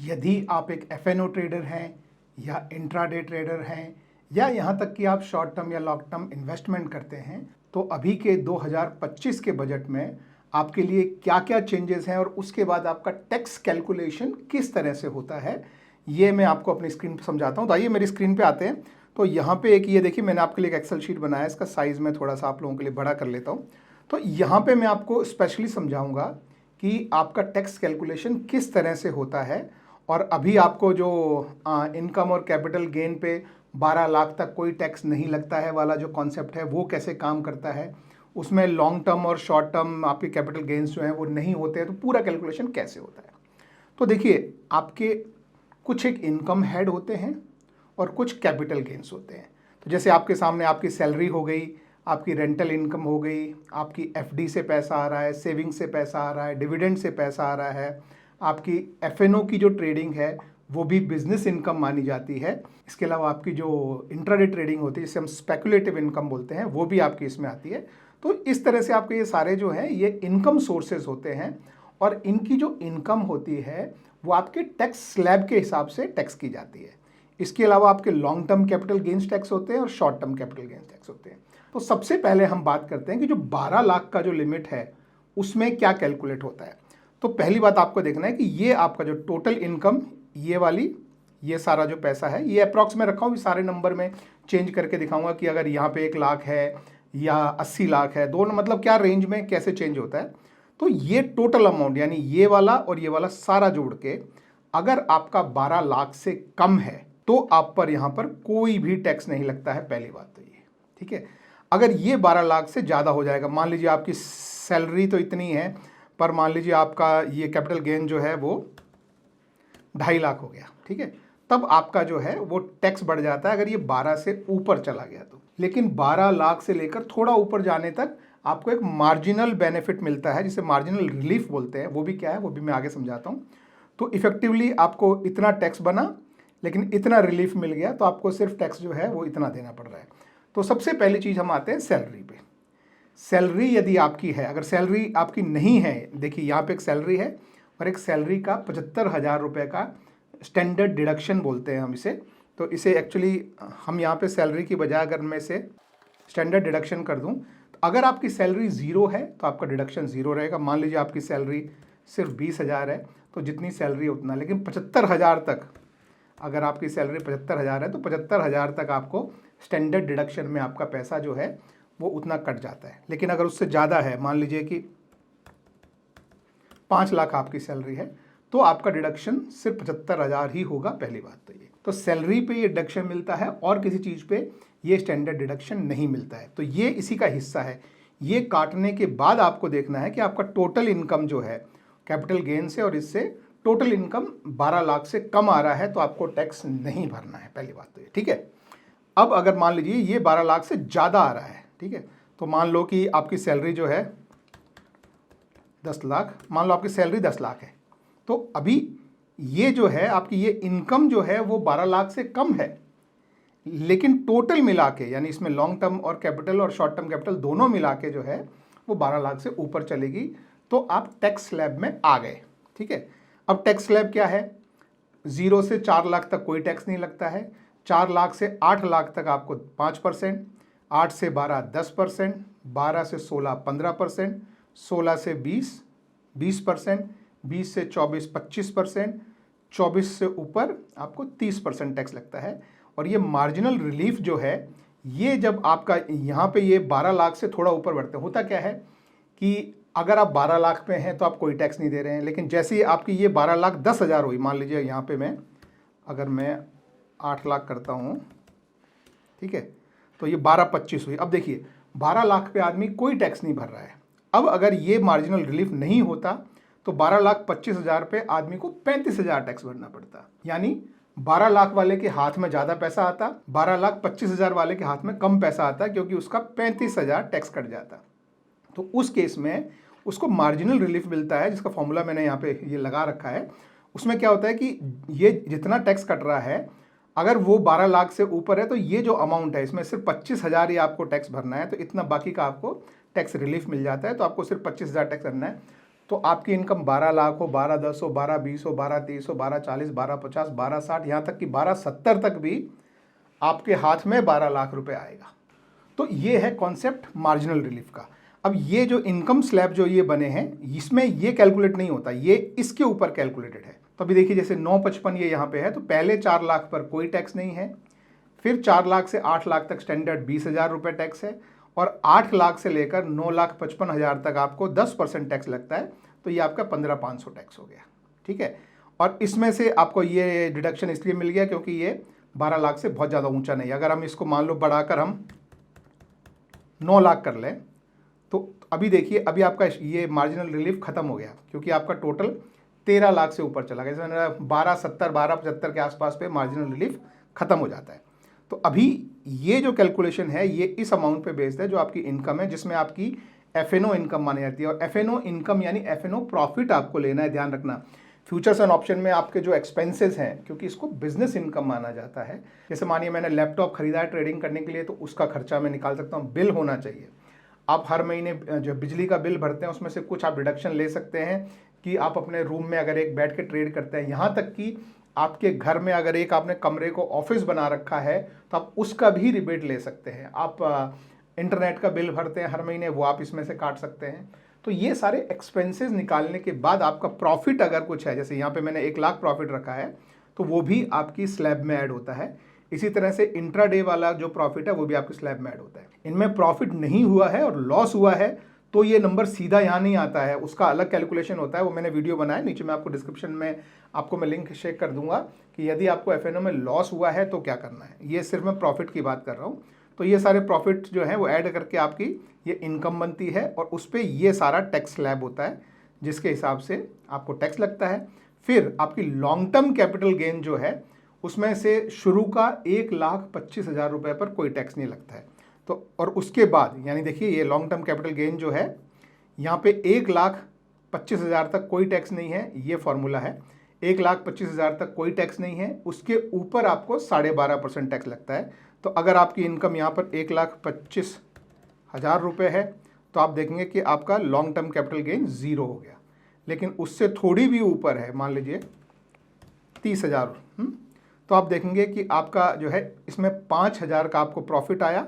यदि आप एक एफएनओ ट्रेडर हैं या इंट्राडे ट्रेडर हैं या यहाँ तक कि आप शॉर्ट टर्म या लॉन्ग टर्म इन्वेस्टमेंट करते हैं, तो अभी के 2025 के बजट में आपके लिए क्या क्या चेंजेस हैं और उसके बाद आपका टैक्स कैलकुलेशन किस तरह से होता है, ये मैं आपको अपनी स्क्रीन पर समझाता हूँ। तो आइए मेरी स्क्रीन पे आते हैं। तो यहाँ पे एक ये देखिए, मैंने आपके लिए एक एक्सेल शीट बनाया है, इसका साइज़ मैं थोड़ा सा आप लोगों के लिए बड़ा कर लेता हूँ। तो यहाँ पे मैं आपको स्पेशली समझाऊंगा कि आपका टैक्स कैलकुलेशन किस तरह से होता है। और अभी आपको जो इनकम और कैपिटल गेन पे 12 लाख तक कोई टैक्स नहीं लगता है वाला जो कॉन्सेप्ट है, वो कैसे काम करता है, उसमें लॉन्ग टर्म और शॉर्ट टर्म आपके कैपिटल गेन्स जो हैं वो नहीं होते हैं, तो पूरा कैलकुलेशन कैसे होता है। तो देखिए, आपके कुछ एक इनकम हेड होते हैं और कुछ कैपिटल गेन्स होते हैं। तो जैसे आपके सामने आपकी सैलरी हो गई, आपकी रेंटल इनकम हो गई, आपकी एफडी से पैसा आ रहा है, सेविंग से पैसा आ रहा है, डिविडेंड से पैसा आ रहा है, आपकी एफएनओ की जो ट्रेडिंग है वो भी बिजनेस इनकम मानी जाती है। इसके अलावा आपकी जो इंट्राडे ट्रेडिंग होती है, जिसे हम स्पेकुलेटिव इनकम बोलते हैं, वो भी आपकी इसमें आती है। तो इस तरह से आपके ये सारे जो हैं ये इनकम सोर्सेज होते हैं और इनकी जो इनकम होती है वो आपके टैक्स स्लैब के हिसाब से टैक्स की जाती है। इसके अलावा आपके long term capital gains tax होते हैं और short term capital gains tax होते हैं। तो सबसे पहले हम बात करते हैं कि जो 12 लाख का जो लिमिट है उसमें क्या कैलकुलेट होता है। तो पहली बात आपको देखना है कि ये आपका जो टोटल इनकम, ये वाली, ये सारा जो पैसा है, ये अप्रॉक्स में रखा हूँ, सारे नंबर में चेंज करके दिखाऊंगा कि अगर यहाँ पे 1 लाख है या 80 लाख है, दोनों मतलब क्या रेंज में कैसे चेंज होता है। तो ये टोटल अमाउंट यानी ये वाला और ये वाला सारा जोड़ के अगर आपका 12 लाख से कम है तो आप पर यहाँ पर कोई भी टैक्स नहीं लगता है, पहली बात तो ये, ठीक है। अगर ये 12 लाख से ज़्यादा हो जाएगा, मान लीजिए आपकी सैलरी तो इतनी है पर मान लीजिए आपका ये कैपिटल गेन जो है वो 2.5 लाख हो गया, ठीक है, तब आपका जो है वो टैक्स बढ़ जाता है अगर ये 12 से ऊपर चला गया तो। लेकिन 12 लाख से लेकर थोड़ा ऊपर जाने तक आपको एक मार्जिनल बेनिफिट मिलता है, जिसे मार्जिनल रिलीफ बोलते हैं। वो भी क्या है वो भी मैं आगे समझाता हूँ। तो इफेक्टिवली आपको इतना टैक्स बना लेकिन इतना रिलीफ मिल गया, तो आपको सिर्फ टैक्स जो है वो इतना देना पड़ रहा है। तो सबसे पहली चीज़ हम आते हैं सैलरी पे। सैलरी यदि आपकी है, अगर सैलरी आपकी नहीं है, देखिए यहाँ पे एक सैलरी है और एक सैलरी का 75,000 रुपये का स्टैंडर्ड डिडक्शन बोलते हैं हम इसे। तो इसे एक्चुअली हम यहाँ पे सैलरी की बजाय अगर मैं इसे स्टैंडर्ड डिडक्शन कर दूँ, तो अगर आपकी सैलरी 0 है तो आपका डिडक्शन 0 रहेगा। मान लीजिए आपकी सैलरी सिर्फ 20,000 है तो जितनी सैलरी है उतना, लेकिन 75,000 तक, अगर आपकी सैलरी 75,000 है तो 75,000 तक आपको स्टैंडर्ड डिडक्शन में आपका पैसा जो है वो उतना कट जाता है। लेकिन अगर उससे ज़्यादा है, मान लीजिए कि 5 लाख आपकी सैलरी है, तो आपका डिडक्शन सिर्फ 75,000 ही होगा, पहली बात तो ये। तो सैलरी पे ये डिडक्शन मिलता है और किसी चीज़ पे ये स्टैंडर्ड डिडक्शन नहीं मिलता है। तो ये इसी का हिस्सा है। ये काटने के बाद आपको देखना है कि आपका टोटल इनकम जो है कैपिटल गेन से और इससे टोटल इनकम 12 लाख से कम आ रहा है, तो आपको टैक्स नहीं भरना है, पहली बात तो ये, ठीक है। अब अगर मान लीजिए ये 12 लाख से ज़्यादा आ रहा है, ठीक है, तो मान लो कि आपकी सैलरी जो है 10 लाख, मान लो आपकी सैलरी 10 लाख है, तो अभी ये जो है आपकी ये इनकम जो है वो 12 लाख से कम है, लेकिन टोटल मिला के, यानी इसमें लॉन्ग टर्म और कैपिटल और शॉर्ट टर्म कैपिटल दोनों मिला के जो है वो 12 लाख से ऊपर चलेगी, तो आप टैक्स स्लैब में आ गए, ठीक है। अब टैक्स स्लैब क्या है, 0 से 4 लाख तक कोई टैक्स नहीं लगता है, 4 लाख से 8 लाख तक आपको 5%, 8 से 12 10%, 12 से 16 15%, 16 से 20 20%, 20 से 24 25%, 24 से ऊपर आपको 30% टैक्स लगता है। और ये मार्जिनल रिलीफ जो है, ये जब आपका यहाँ पे ये 12 लाख से थोड़ा ऊपर बढ़ते, होता क्या है कि अगर आप 12 लाख पे हैं तो आप कोई टैक्स नहीं दे रहे हैं, लेकिन जैसे ही आपकी ये 12 लाख 10,000 हुई, मान लीजिए यहाँ पे मैं अगर मैं 8 लाख करता हूँ, ठीक है, तो ये 12-25 हुई। अब देखिए 12 लाख पे आदमी कोई टैक्स नहीं भर रहा है। अब अगर ये मार्जिनल रिलीफ नहीं होता तो 12,25,000 पे आदमी को 35,000 टैक्स भरना पड़ता, यानी 12 लाख वाले के हाथ में ज़्यादा पैसा आता, 12,25,000 वाले के हाथ में कम पैसा आता, क्योंकि उसका 35,000 टैक्स कट जाता। तो उस केस में उसको मार्जिनल रिलीफ मिलता है, जिसका फॉर्मूला मैंने यहाँ पे ये लगा रखा है। उसमें क्या होता है कि ये जितना टैक्स कट रहा है, अगर वो 12 लाख से ऊपर है तो ये जो अमाउंट है इसमें सिर्फ 25,000 ही आपको टैक्स भरना है, तो इतना बाकी का आपको टैक्स रिलीफ मिल जाता है, तो आपको सिर्फ 25,000 टैक्स भरना है। तो आपकी इनकम 12 लाख हो, 12,10 हो, 12,20 हो, 12,30 हो, 12,40, 12,50, 12,60, यहाँ तक कि 12,70 तक भी आपके हाथ में 12 लाख रुपए आएगा। तो ये है कॉन्सेप्ट मार्जिनल रिलीफ का। अब ये जो इनकम स्लैब जो ये बने हैं, इसमें ये कैलकुलेट नहीं होता, ये इसके ऊपर कैलकुलेटेड है। तो अभी देखिए जैसे 955 ये यहाँ पे है, तो पहले 4 लाख पर कोई टैक्स नहीं है, फिर 4 लाख से 8 लाख तक स्टैंडर्ड 20,000 रुपये टैक्स है, और 8 लाख से लेकर 9,55,000 तक आपको 10% टैक्स लगता है। तो ये आपका 15,500 टैक्स हो गया, ठीक है। और इसमें से आपको ये डिडक्शन इसलिए मिल गया क्योंकि ये 12 लाख से बहुत ज़्यादा ऊंचा नहीं है। अगर हम इसको मान लो बढ़ाकर हम 9 लाख कर लें, तो अभी देखिए अभी आपका ये मार्जिनल रिलीफ खत्म हो गया क्योंकि आपका टोटल 13 लाख से ऊपर चला गया। जैसे मैंने 1270 1275 के आसपास पे मार्जिनल रिलीफ खत्म हो जाता है। तो अभी ये जो कैलकुलेशन है ये इस अमाउंट पे बेस्ड है जो आपकी इनकम है, जिसमें आपकी एफएनओ इनकम मानी जाती है। और एफएनओ इनकम यानी एफएनओ प्रॉफिट आपको लेना है, ध्यान रखना। फ्यूचर्स एंड ऑप्शन में आपके जो एक्सपेंसेस हैं, क्योंकि इसको बिजनेस इनकम माना जाता है। जैसे मानिए मैंने लैपटॉप खरीदा है ट्रेडिंग करने के लिए, तो उसका खर्चा मैं निकाल सकता हूँ, बिल होना चाहिए। आप हर महीने जो बिजली का बिल भरते हैं उसमें से कुछ आप डिडक्शन ले सकते हैं कि आप अपने रूम में अगर एक बैठ के ट्रेड करते हैं, यहाँ तक कि आपके घर में अगर एक आपने कमरे को ऑफिस बना रखा है तो आप उसका भी रिबेट ले सकते हैं। आप इंटरनेट का बिल भरते हैं हर महीने, वो आप इसमें से काट सकते हैं। तो ये सारे एक्सपेंसेस निकालने के बाद आपका प्रॉफिट अगर कुछ है, जैसे यहाँ पे मैंने 1 लाख प्रॉफिट रखा है, तो वो भी आपकी स्लैब में ऐड होता है। इसी तरह से इंट्राडे वाला जो प्रॉफिट है वो भी आपके स्लैब में ऐड होता है। इनमें प्रॉफिट नहीं हुआ है और लॉस हुआ है तो ये नंबर सीधा यहाँ नहीं आता है, उसका अलग कैलकुलेशन होता है। वो मैंने वीडियो बनाया, नीचे मैं आपको डिस्क्रिप्शन में आपको मैं लिंक शेयर कर दूंगा कि यदि आपको एफएनओ में लॉस हुआ है तो क्या करना है। ये सिर्फ मैं प्रॉफिट की बात कर रहा हूँ। तो ये सारे प्रॉफिट जो है वो ऐड करके आपकी ये इनकम बनती है और उस पर ये सारा टैक्स स्लैब होता है जिसके हिसाब से आपको टैक्स लगता है। फिर आपकी लॉन्ग टर्म कैपिटल गेन जो है उसमें से शुरू का 1,25,000 रुपये पर कोई टैक्स नहीं लगता है। तो और उसके बाद यानी देखिए ये लॉन्ग टर्म कैपिटल गेन जो है यहाँ पे 1,25,000 तक कोई टैक्स नहीं है, ये फॉर्मूला है। 1,25,000 तक कोई टैक्स नहीं है, उसके ऊपर आपको 12.5% टैक्स लगता है। तो अगर आपकी इनकम यहाँ पर 1,25,000 रुपये है तो आप देखेंगे कि आपका लॉन्ग टर्म कैपिटल गेन 0 हो गया। लेकिन उससे थोड़ी भी ऊपर है, मान लीजिए 30,000, तो आप देखेंगे कि आपका जो है इसमें 5,000 का आपको प्रॉफिट आया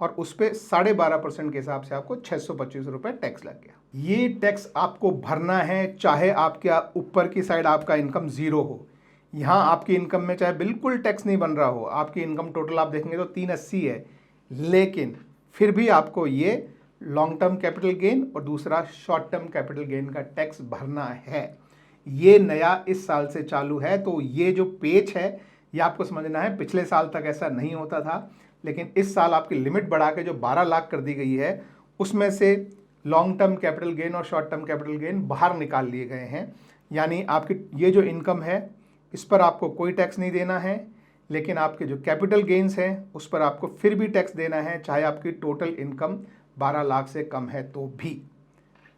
और उस पर 12.5% के हिसाब से आपको 625 रुपये टैक्स लग गया। ये टैक्स आपको भरना है चाहे आपके ऊपर की साइड आपका इनकम 0 हो। यहाँ आपकी इनकम में चाहे बिल्कुल टैक्स नहीं बन रहा हो, आपकी इनकम टोटल आप देखेंगे तो 380 है, लेकिन फिर भी आपको ये लॉन्ग टर्म कैपिटल गेन और दूसरा शॉर्ट टर्म कैपिटल गेन का टैक्स भरना है। ये नया इस साल से चालू है। तो ये जो पेच है ये आपको समझना है, पिछले साल तक ऐसा नहीं होता था, लेकिन इस साल आपकी लिमिट बढ़ा के जो 12 लाख कर दी गई है उसमें से लॉन्ग टर्म कैपिटल गेन और शॉर्ट टर्म कैपिटल गेन बाहर निकाल लिए गए हैं। यानी आपकी ये जो इनकम है इस पर आपको कोई टैक्स नहीं देना है, लेकिन आपके जो कैपिटल गेन्स हैं उस पर आपको फिर भी टैक्स देना है, चाहे आपकी टोटल इनकम 12 लाख से कम है तो भी।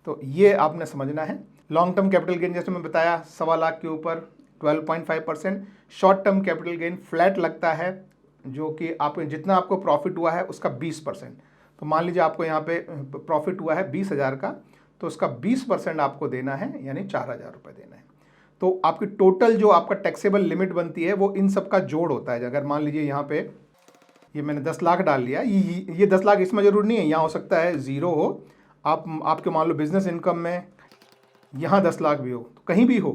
तो ये आपने समझना है। लॉन्ग टर्म कैपिटल गेन जैसे मैं बताया 1.25 लाख के ऊपर 12.5%, short term capital gain flat लगता है जो कि आप जितना आपको प्रॉफिट हुआ है उसका 20%। तो मान लीजिए आपको यहाँ पे प्रॉफिट हुआ है 20,000 का, तो उसका 20% आपको देना है, यानी 4,000 रुपये देना है। तो आपकी टोटल जो आपका टैक्सेबल लिमिट बनती है वो इन सब का जोड़ होता है। अगर मान लीजिए यहाँ पे ये मैंने 10 लाख डाल लिया, ये 10 लाख इसमें जरूर नहीं है, यहाँ हो सकता है 0 हो, आपके मान लो बिजनेस इनकम में यहाँ 10 लाख भी हो, तो कहीं भी हो,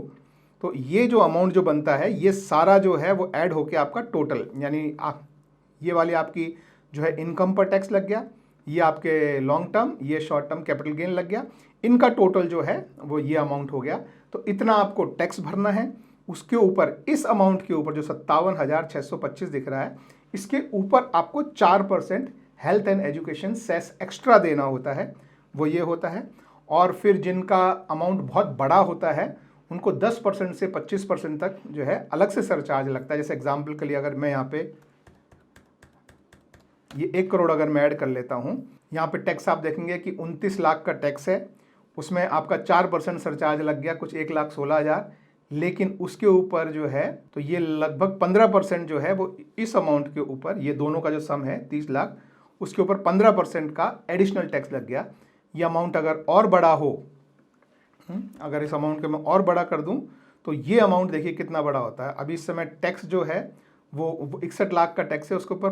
तो ये जो अमाउंट जो बनता है ये सारा जो है वो ऐड होके आपका टोटल, यानी आप ये वाली आपकी जो है इनकम पर टैक्स लग गया, ये आपके लॉन्ग टर्म, ये शॉर्ट टर्म कैपिटल गेन लग गया, इनका टोटल जो है वो ये अमाउंट हो गया। तो इतना आपको टैक्स भरना है। उसके ऊपर इस अमाउंट के ऊपर जो 57,625 दिख रहा है, इसके ऊपर आपको 4% health and education cess extra देना होता है, वो ये होता है। और फिर जिनका अमाउंट बहुत बड़ा होता है उनको 10% से 25% तक जो है अलग से सरचार्ज लगता है। जैसे एग्जाम्पल के लिए अगर मैं यहाँ पे ये 1 करोड़ अगर मैं ऐड कर लेता हूँ, यहाँ पे टैक्स आप देखेंगे कि 29 लाख का टैक्स है, उसमें आपका 4% सरचार्ज लग गया, कुछ 1,16,000, लेकिन उसके ऊपर जो है तो ये लगभग 15% जो है वो इस अमाउंट के ऊपर, ये दोनों का जो सम है 30 लाख, उसके ऊपर 15% का एडिशनल टैक्स लग गया। ये अमाउंट अगर और बड़ा हो अगर इस अमाउंट को मैं और बड़ा कर दूं तो ये अमाउंट देखिए कितना बड़ा होता है। अभी इस समय टैक्स जो है वो 61 लाख का टैक्स है, उसके ऊपर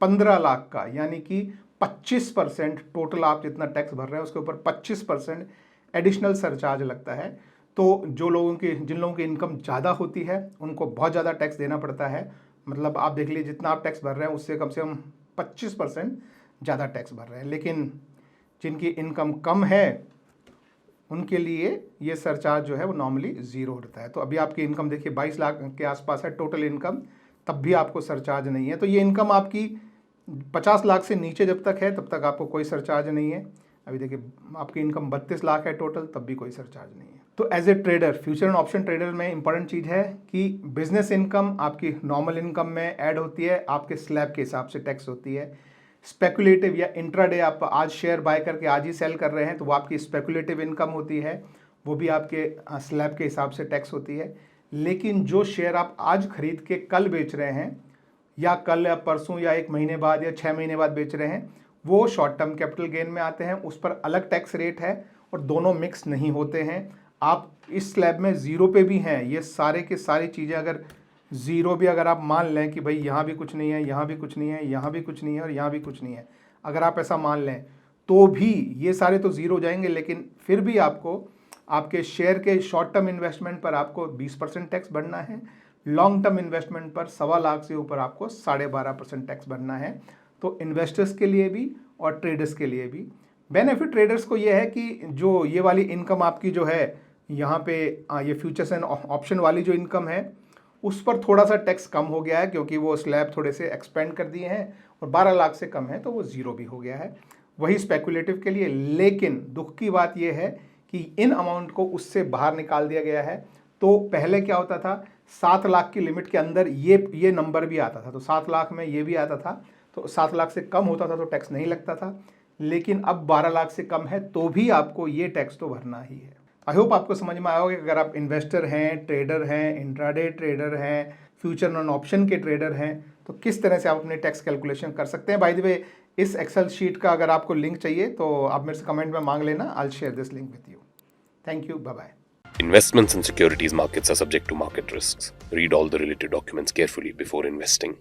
15 लाख का यानी कि 25% टोटल आप जितना टैक्स भर रहे हैं उसके ऊपर 25% एडिशनल सरचार्ज लगता है। तो जिन लोगों की इनकम ज़्यादा होती है उनको बहुत ज़्यादा टैक्स देना पड़ता है। मतलब आप देख लीजिए जितना आप टैक्स भर रहे हैं उससे कम से कम 25% ज़्यादा टैक्स भर रहे हैं। लेकिन जिनकी इनकम कम है उनके लिए ये सरचार्ज जो है वो नॉर्मली ज़ीरो रहता है। तो अभी आपकी इनकम देखिए 22 लाख के आसपास है टोटल इनकम, तब भी आपको सरचार्ज नहीं है। तो ये इनकम आपकी 50 लाख से नीचे जब तक है तब तक आपको कोई सरचार्ज नहीं है। अभी देखिए आपकी इनकम 32 लाख है टोटल, तब भी कोई सरचार्ज नहीं है। तो as a trader, future and option trader में इंपॉर्टेंट चीज़ है कि बिजनेस इनकम आपकी नॉर्मल इनकम में ऐड होती है, आपके स्लैब के हिसाब से टैक्स होती है। स्पेकुलेटिव या इंट्राडे आप आज शेयर बाय करके आज ही सेल कर रहे हैं तो वो आपकी स्पेकुलेटिव इनकम होती है, वो भी आपके स्लैब के हिसाब से टैक्स होती है। लेकिन जो शेयर आप आज खरीद के कल बेच रहे हैं या कल या परसों या 1 महीने बाद या 6 महीने बाद बेच रहे हैं वो शॉर्ट टर्म कैपिटल गेन में आते हैं, उस पर अलग टैक्स रेट है और दोनों मिक्स नहीं होते हैं। आप इस स्लैब में ज़ीरो पे भी हैं, ये सारे के सारी चीज़ें अगर ज़ीरो भी अगर आप मान लें कि भाई यहाँ भी कुछ नहीं है, यहाँ भी कुछ नहीं है, यहाँ भी कुछ नहीं है और यहाँ भी कुछ नहीं है, अगर आप ऐसा मान लें तो भी ये सारे तो ज़ीरो जाएंगे, लेकिन फिर भी आपको आपके शेयर के शॉर्ट टर्म इन्वेस्टमेंट पर आपको 20% टैक्स भरना है, लॉन्ग टर्म इन्वेस्टमेंट पर 1.25 लाख से ऊपर आपको 12.5% टैक्स भरना है। तो इन्वेस्टर्स के लिए भी और ट्रेडर्स के लिए भी बेनिफिट ट्रेडर्स को ये है कि जो ये वाली इनकम आपकी जो है यहाँ पे ये फ्यूचर्स एंड ऑप्शन वाली जो इनकम है उस पर थोड़ा सा टैक्स कम हो गया है क्योंकि वो स्लैब थोड़े से एक्सपेंड कर दिए हैं और 12 लाख से कम है तो वो ज़ीरो भी हो गया है। वही स्पेकुलेटिव के लिए, लेकिन दुख की बात ये है कि इन अमाउंट को उससे बाहर निकाल दिया गया है। तो पहले क्या होता था 7 लाख की लिमिट के अंदर ये नंबर भी आता था, तो 7 लाख में ये भी आता था, तो 7 लाख से कम होता था तो टैक्स नहीं लगता था। लेकिन अब 12 लाख से कम है तो भी आपको ये टैक्स तो भरना ही है। आई होप आपको समझ में आया होगा कि अगर आप इन्वेस्टर हैं, ट्रेडर हैं, इंट्राडे ट्रेडर हैं, फ्यूचर एंड ऑप्शन के ट्रेडर हैं तो किस तरह से आप अपने टैक्स कैलकुलेशन कर सकते हैं। बाय द वे इस एक्सेल शीट का अगर आपको लिंक चाहिए तो आप मेरे से कमेंट में मांग लेना, I will share this link with you. Thank you, bye bye. Investments in securities markets are subject to market risks. Read all the related documents carefully before investing.